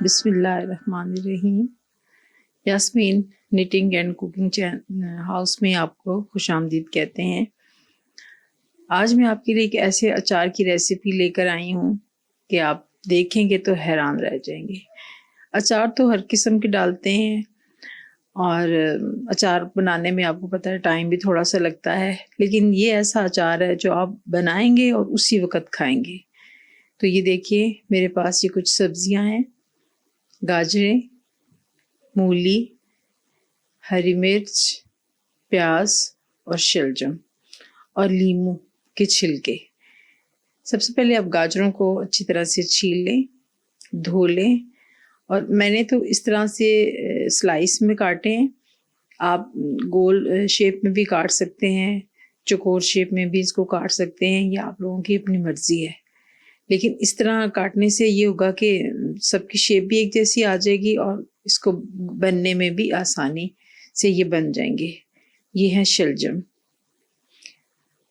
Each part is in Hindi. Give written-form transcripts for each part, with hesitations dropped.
बिस्मिल्लाहिर्रहमानिर्रहीम। Yasmin knitting and cooking house में आपको खुशामदीद कहते हैं। आज मैं आपके लिए एक ऐसे अचार की रेसिपी लेकर आई हूँ कि आप देखेंगे तो हैरान रह जाएंगे। अचार तो हर किस्म के डालते हैं और अचार बनाने में आपको पता है टाइम भी थोड़ा सा लगता है, लेकिन ये ऐसा अचार है जो आप बनाएंगे और उसी वक्त खाएंगे। तो ये देखिए, मेरे पास ये कुछ सब्जियां हैं, गाजरें, मूली, हरी मिर्च, प्याज और शलजम और लीमू के छिलके। सबसे पहले आप गाजरों को अच्छी तरह से छील लें, धो लें, और मैंने तो इस तरह से स्लाइस में काटे हैं। आप गोल शेप में भी काट सकते हैं, चौकोर शेप में भी इसको काट सकते हैं, ये आप लोगों की अपनी मर्जी है। लेकिन इस तरह काटने से ये होगा कि सबकी शेप भी एक जैसी आ जाएगी और इसको बनने में भी आसानी से ये बन जाएंगे। ये है शलजम,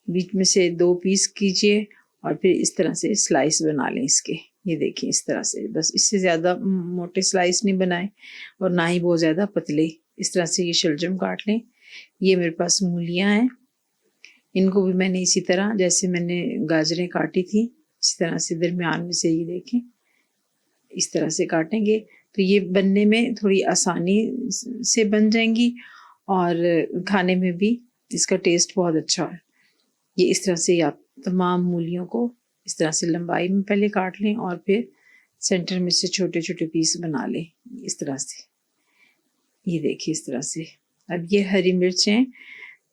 बीच में से 2 पीस कीजिए और फिर इस तरह से स्लाइस बना लें इसके। ये देखिए इस तरह से, बस इससे ज़्यादा मोटे स्लाइस नहीं बनाएं और ना ही बहुत ज़्यादा पतले। इस तरह से ये शलजम काट लें। ये मेरे पास मूलियाँ हैं, इनको भी मैंने इसी तरह जैसे मैंने गाजरें काटी थी इसी तरह से दरमियान में से, ये देखें इस तरह से काटेंगे तो ये बनने में थोड़ी आसानी से बन जाएंगी और खाने में भी इसका टेस्ट बहुत अच्छा है। ये इस तरह से आप तमाम मूलियों को इस तरह से लंबाई में पहले काट लें और फिर सेंटर में से छोटे छोटे पीस बना लें इस तरह से। ये देखिए इस तरह से। अब ये हरी मिर्च हैं,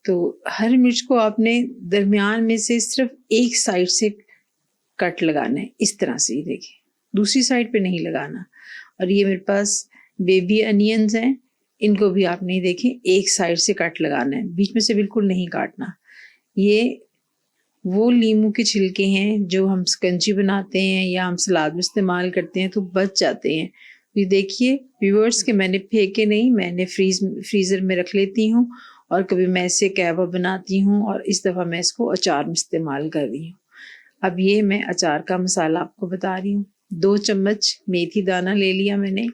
तो हरी मिर्च को आपने दरमियान में से सिर्फ एक साइड से कट लगाना है इस तरह से, ये देखिए दूसरी साइड पे नहीं लगाना। और ये मेरे पास बेबी अनियंस हैं, इनको भी आपने देखें एक साइड से कट लगाना है, बीच में से बिल्कुल नहीं काटना। ये वो लीमू के छिलके हैं जो हम स्कंजी बनाते हैं या हम सलाद में इस्तेमाल करते हैं तो बच जाते हैं। ये देखिए व्यूअर्स के मैंने फेंके नहीं, मैंने फ्रीज़र में रख लेती हूँ और कभी मैं इससे कहवा बनाती हूँ और इस दफ़ा मैं इसको अचार में इस्तेमाल कर रही हूँ। अब ये मैं अचार का मसाला आपको बता रही हूँ। 2 चम्मच मेथी दाना ले लिया मैंने।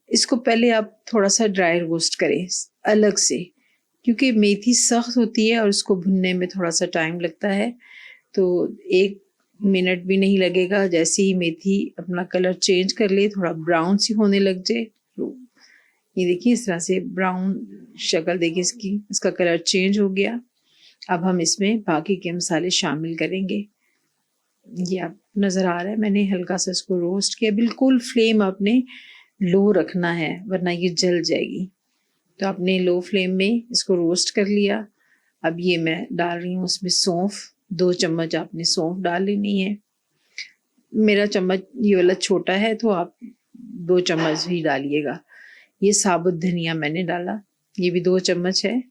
इसको पहले आप थोड़ा सा ड्राई रोस्ट करें अलग से, क्योंकि मेथी सख्त होती है और इसको भुनने में थोड़ा सा टाइम लगता है। तो 1 मिनट भी नहीं लगेगा, जैसे ही मेथी अपना कलर चेंज कर ले, थोड़ा ब्राउन सी होने लग जाए, तो ये देखिए इस तरह से ब्राउन शक्ल देखिए इसकी, इसका कलर चेंज हो गया। अब हम इसमें बाकी के मसाले शामिल करेंगे। ये आप नज़र आ रहा है मैंने हल्का सा इसको रोस्ट किया। बिल्कुल फ्लेम आपने लो रखना है वरना ये जल जाएगी। तो आपने लो फ्लेम में इसको रोस्ट कर लिया। अब ये मैं डाल रही हूँ उसमें सौंफ, 2 चम्मच आपने सौंफ डाल लेनी है। मेरा चम्मच ये वाला छोटा है तो आप 2 चम्मच भी डालिएगा। ये साबुत धनिया मैंने डाला, ये भी 2 चम्मच है।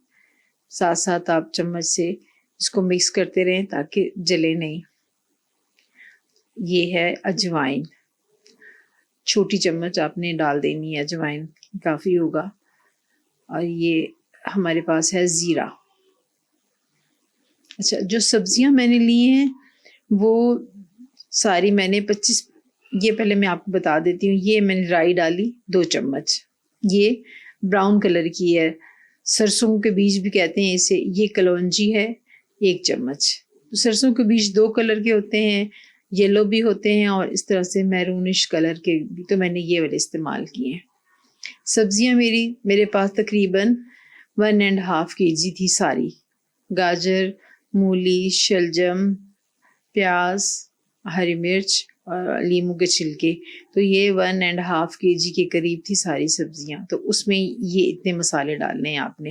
साथ साथ आप चम्मच से इसको मिक्स करते रहें ताकि जले नहीं। ये है अजवाइन, छोटी चम्मच आपने डाल देनी है अजवाइन, काफ़ी होगा। और ये हमारे पास है ज़ीरा। अच्छा, जो सब्जियां मैंने ली हैं वो सारी मैंने 25, ये पहले मैं आपको बता देती हूँ। ये मैंने राई डाली 2 चम्मच, ये ब्राउन कलर की है, सरसों के बीज भी कहते हैं इसे। ये कलौंजी है 1 चम्मच। तो सरसों के बीज 2 कलर के होते हैं, येलो भी होते हैं और इस तरह से मैरूनिश कलर के भी, तो मैंने ये वाले इस्तेमाल किए हैं। सब्जियां मेरे पास तकरीबन 1.5 kg थी सारी। गाजर, मूली, शलजम, प्याज, हरी मिर्च और लीमू के छिलके, तो ये 1.5 kg के करीब थी सारी सब्जियां। तो उसमें ये इतने मसाले डालने हैं आपने।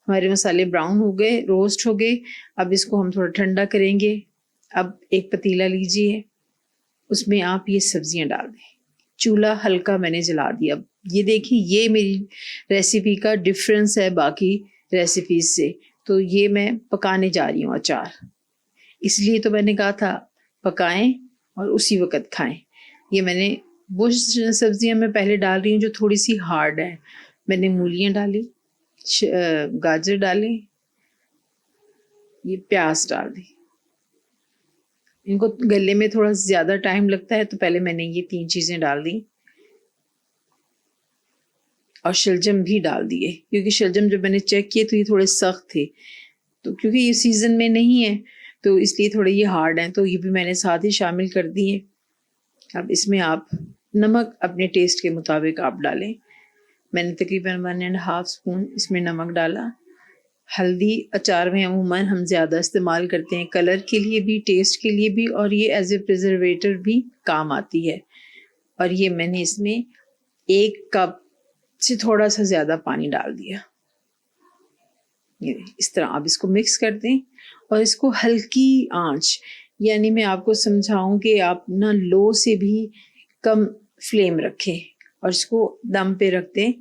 हमारे मसाले ब्राउन हो गए, रोस्ट हो गए। अब इसको हम थोड़ा ठंडा करेंगे। अब एक पतीला लीजिए, उसमें आप ये सब्जियां डाल दें। चूल्हा हल्का मैंने जला दिया। ये देखिए ये मेरी रेसिपी का डिफरेंस है बाकी रेसिपीज से। तो ये मैं पकाने जा रही हूँ अचार, इसलिए तो मैंने कहा था पकाएं और उसी वक्त खाएं। ये मैंने वो सब्जियां मैं पहले डाल रही हूँ जो थोड़ी सी हार्ड है। मैंने मूलियाँ डाली, गाजर डाले, ये प्याज डाल दी। इनको गलने में थोड़ा ज़्यादा टाइम लगता है तो पहले मैंने ये 3 चीज़ें डाल दी। और शलजम भी डाल दिए, क्योंकि शलजम जब मैंने चेक किए तो ये थोड़े सख्त थे, तो क्योंकि ये सीज़न में नहीं है तो इसलिए थोड़े ये हार्ड हैं, तो ये भी मैंने साथ ही शामिल कर दिए। अब इसमें आप नमक अपने टेस्ट के मुताबिक आप डालें। मैंने तकरीबन 1.5 स्पून इसमें नमक डाला। हल्दी अचार में अमूमन हम ज़्यादा इस्तेमाल करते हैं, कलर के लिए भी, टेस्ट के लिए भी, और ये एज ए प्रिजर्वेटिव भी काम आती है। और ये मैंने इसमें 1 कप से थोड़ा सा ज़्यादा पानी डाल दिया। ये इस तरह आप इसको मिक्स कर दें और इसको हल्की आंच, यानी मैं आपको समझाऊं कि आप ना लो से भी कम फ्लेम रखें और इसको दम पे रख दें।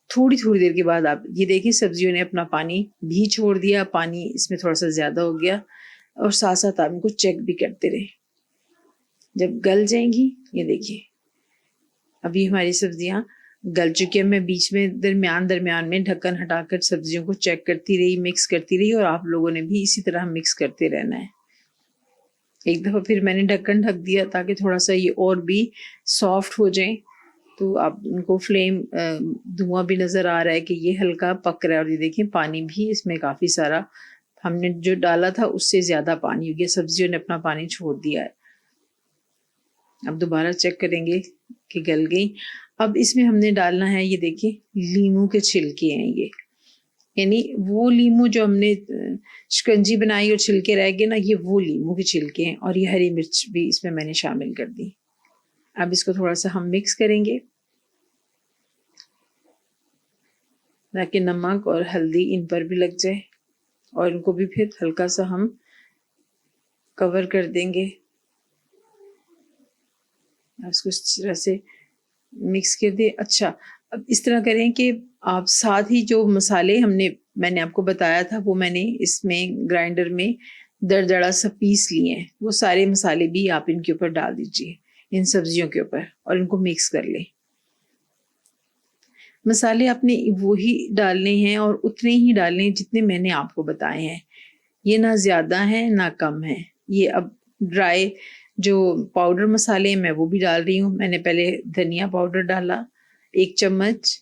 थोड़ी थोड़ी देर के बाद आप ये देखिए सब्जियों ने अपना पानी भी छोड़ दिया, पानी इसमें थोड़ा सा ज़्यादा हो गया, और साथ साथ आप इनको चेक भी करते रहें। जब गल जाएंगी, ये देखिए अभी हमारी सब्जियां गल चुकी है। मैं बीच में दरमियान में ढक्कन हटाकर सब्जियों को चेक करती रही, मिक्स करती रही, और आप लोगों ने भी इसी तरह मिक्स करते रहना है। एक दफ़ा फिर मैंने ढक्कन ढक दिया ताकि थोड़ा सा ये और भी सॉफ्ट हो जाए। तो आप उनको फ्लेम धुआं भी नज़र आ रहा है कि ये हल्का पक रहा है। और ये देखिए पानी भी इसमें काफ़ी सारा हमने जो डाला था उससे ज़्यादा पानी हो गया, सब्जियों ने अपना पानी छोड़ दिया है। अब दोबारा चेक करेंगे कि गल गई। अब इसमें हमने डालना है, ये देखिए लीमू के छिलके हैं ये, यानी वो लीमू जो हमने शिकंजी बनाई और छिलके रह गए ना, ये वो लीमू के छिलके हैं। और ये हरी मिर्च भी इसमें मैंने शामिल कर दी। अब इसको थोड़ा सा हम मिक्स करेंगे ताकि नमक और हल्दी इन पर भी लग जाए, और इनको भी फिर हल्का सा हम कवर कर देंगे। इसको इस तरह से मिक्स कर दे। अच्छा, अब इस तरह करें कि आप साथ ही जो मसाले मैंने आपको बताया था वो मैंने इसमें ग्राइंडर में दरदरा सा पीस लिए हैं, वो सारे मसाले भी आप इनके ऊपर डाल दीजिए, इन सब्जियों के ऊपर, और इनको मिक्स कर लें। मसाले आपने वही डालने हैं और उतने ही डालने हैं जितने मैंने आपको बताए हैं, ये ना ज़्यादा है ना कम है। ये अब ड्राई जो पाउडर मसाले हैं मैं वो भी डाल रही हूँ। मैंने पहले धनिया पाउडर डाला 1 चम्मच,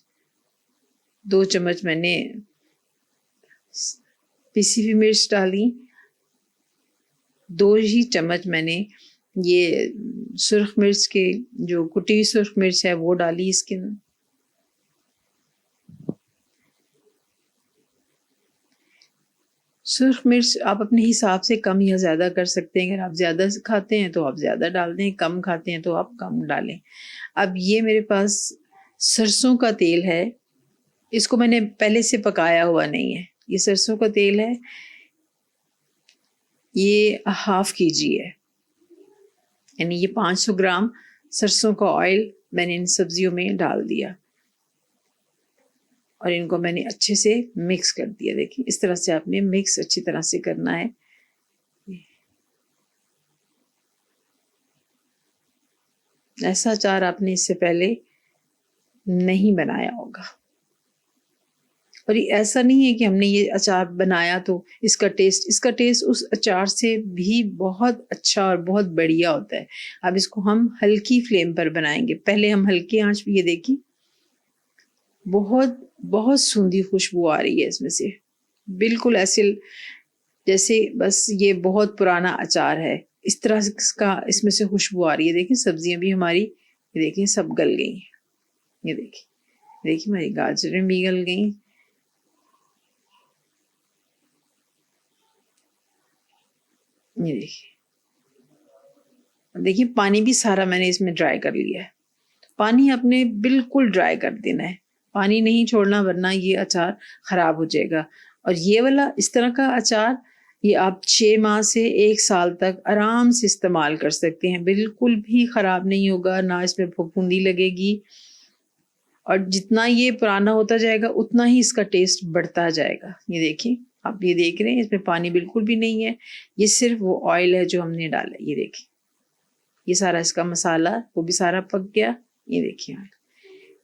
2 चम्मच मैंने पिसी हुई मिर्च डाली, 2 ही चम्मच मैंने ये सुर्ख मिर्च के जो कुटी हुई सुर्ख मिर्च है वो डाली इसके अंदर। सुर्ख मिर्च आप अपने हिसाब से कम या ज़्यादा कर सकते हैं। अगर आप ज़्यादा खाते हैं तो आप ज़्यादा डाल दें, कम खाते हैं तो आप कम डालें। अब ये मेरे पास सरसों का तेल है, इसको मैंने पहले से पकाया हुआ नहीं है, ये सरसों का तेल है, ये 1/2 kg है, यानी ये 500 ग्राम सरसों का ऑयल मैंने इन सब्जियों में डाल दिया और इनको मैंने अच्छे से मिक्स कर दिया। देखिए इस तरह से आपने मिक्स अच्छी तरह से करना है। ऐसा अचार आपने इससे पहले नहीं बनाया होगा, और ये ऐसा नहीं है कि हमने ये अचार बनाया तो इसका टेस्ट उस अचार से भी बहुत अच्छा और बहुत बढ़िया होता है। अब इसको हम हल्की फ्लेम पर बनाएंगे, पहले हम हल्की आंच पे, ये देखिए बहुत बहुत सूंधी खुशबू आ रही है इसमें से, बिल्कुल ऐसे जैसे बस ये बहुत पुराना अचार है, इस तरह से इसका इसमें से खुशबू आ रही है। देखिए सब्जियां भी हमारी, ये देखिए सब गल गई, ये देखिए हमारी गाजरें भी गल गई। ये देखिए पानी भी सारा मैंने इसमें ड्राई कर लिया है। पानी आपने बिल्कुल ड्राई कर देना है, पानी नहीं छोड़ना, वरना ये अचार खराब हो जाएगा। और ये वाला इस तरह का अचार ये आप 6 माह से 1 साल तक आराम से इस्तेमाल कर सकते हैं, बिल्कुल भी खराब नहीं होगा, ना इसमें फफूंदी लगेगी। और जितना ये पुराना होता जाएगा उतना ही इसका टेस्ट बढ़ता जाएगा। ये देखिए आप ये देख रहे हैं इसमें पानी बिल्कुल भी नहीं है, ये सिर्फ वो ऑयल है जो हमने डाला है। ये देखिए ये सारा इसका मसाला वो भी सारा पक गया। ये देखिए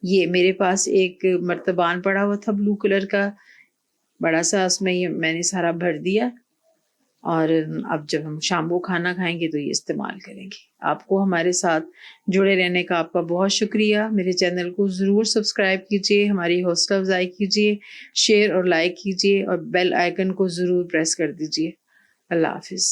ये मेरे पास एक मर्तबान पड़ा हुआ था ब्लू कलर का बड़ा सा, उसमें ये मैंने सारा भर दिया और अब जब हम शाम को खाना खाएंगे तो ये इस्तेमाल करेंगे। आपको हमारे साथ जुड़े रहने का आपका बहुत शुक्रिया। मेरे चैनल को ज़रूर सब्सक्राइब कीजिए, हमारी हौसला अफजाई कीजिए, शेयर और लाइक कीजिए और बेल आइकन को ज़रूर प्रेस कर दीजिए। अल्लाह हाफिज़।